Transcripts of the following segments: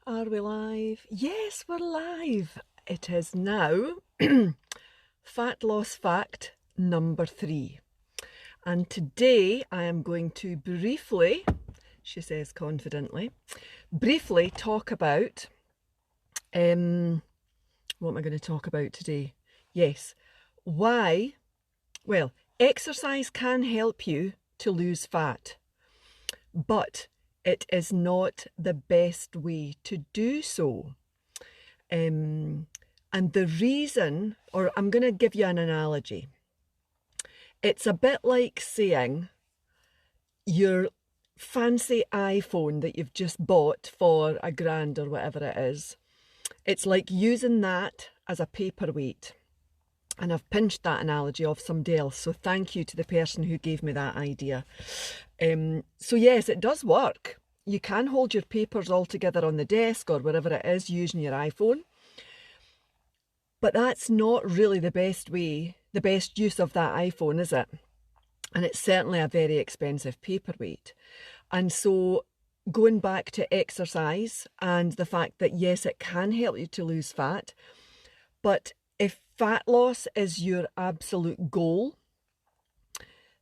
Are we live? Yes, we're live. It is now Fat Loss Fact number 3. And today I am going to briefly, she says confidently, briefly talk about, what am I going to talk about today? Yes, why, well, exercise can help you to lose fat, but it is not the best way to do so. And the reason, or I'm going to give you an analogy. It's a bit like saying your fancy iPhone that you've just bought for £1,000 or whatever it is. It's like using that as a paperweight. And I've pinched that analogy off somebody else. So thank you to the person who gave me that idea. So yes, it does work. You can hold your papers all together on the desk or wherever it is using your iPhone. But that's not really the best way, the best use of that iPhone, is it? And it's certainly a very expensive paperweight. And so going back to exercise and the fact that yes, it can help you to lose fat, but if fat loss is your absolute goal,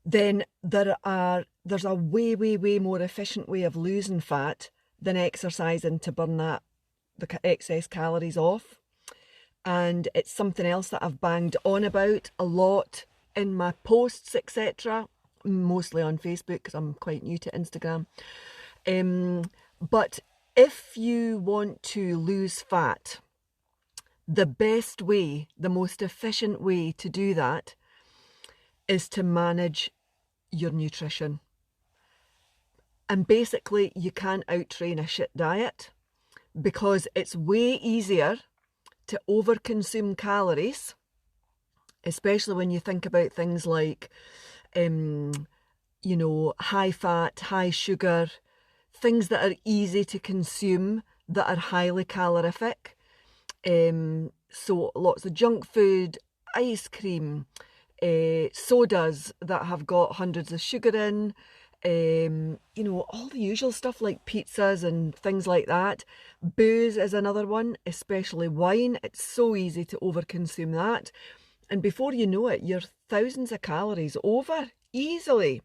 then there's a way more efficient way of losing fat than exercising to burn the excess calories off. And it's something else that I've banged on about a lot in my posts, etc., mostly on Facebook because I'm quite new to Instagram. But if you want to lose fat, the best way, the most efficient way to do that is to manage your nutrition. And basically, you can't out-train a shit diet because it's way easier to overconsume calories, especially when you think about things like, high fat, high sugar, things that are easy to consume that are highly calorific. So lots of junk food, ice cream, sodas that have got hundreds of sugar in, all the usual stuff like pizzas and things like that. Booze is another one, especially wine. It's so easy to overconsume that. And before you know it, you're thousands of calories over easily.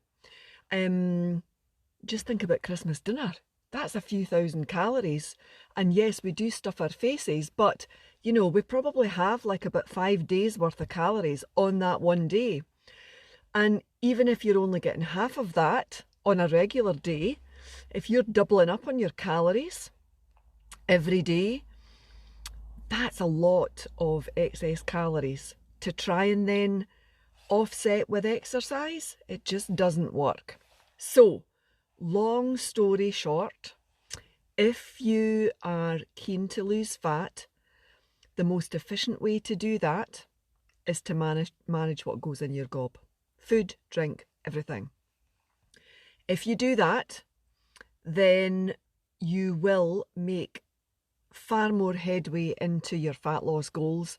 Just think about Christmas dinner. That's a few thousand calories. And yes, we do stuff our faces, but we probably have like about 5 days worth of calories on that one day. And even if you're only getting half of that on a regular day, if you're doubling up on your calories every day, that's a lot of excess calories to try and then offset with exercise. It just doesn't work. So, long story short, if you are keen to lose fat, the most efficient way to do that is to manage what goes in your gob. Food, drink, everything. If you do that, then you will make far more headway into your fat loss goals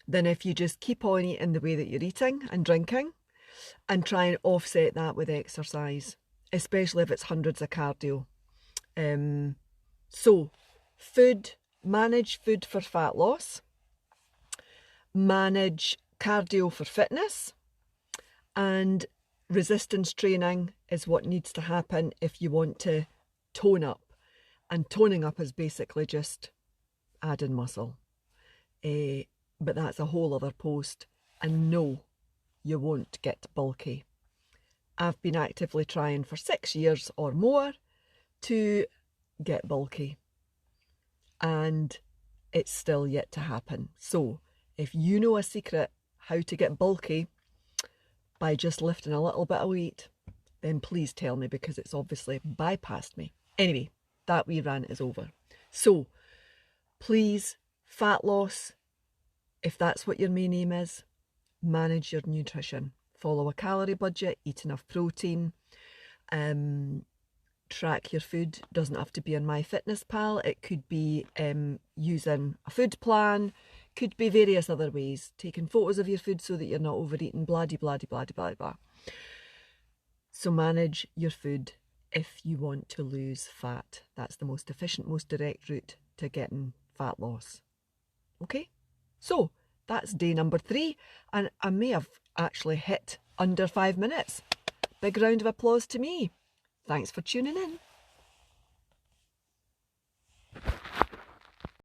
than if you just keep on eating the way that you're eating and drinking and try and offset that with exercise, especially if it's hundreds of cardio. So, manage food for fat loss, manage cardio for fitness, and resistance training is what needs to happen if you want to tone up. And toning up is basically just adding muscle. But that's a whole other post. And no, you won't get bulky. I've been actively trying for 6 years or more to get bulky. And it's still yet to happen. So if you know a secret how to get bulky by just lifting a little bit of weight, then please tell me, because it's obviously bypassed me. Anyway, that wee rant is over. So please, fat loss, if that's what your main aim is, manage your nutrition. Follow a calorie budget, eat enough protein, track your food. Doesn't have to be on MyFitnessPal. It could be using a food plan, could be various other ways, taking photos of your food so that you're not overeating, blah, blah, blah, blah, blah. So manage your food if you want to lose fat. That's the most efficient, most direct route to getting fat loss. Okay, so that's day number 3, and I may have actually hit under 5 minutes. Big round of applause to me. Thanks for tuning in.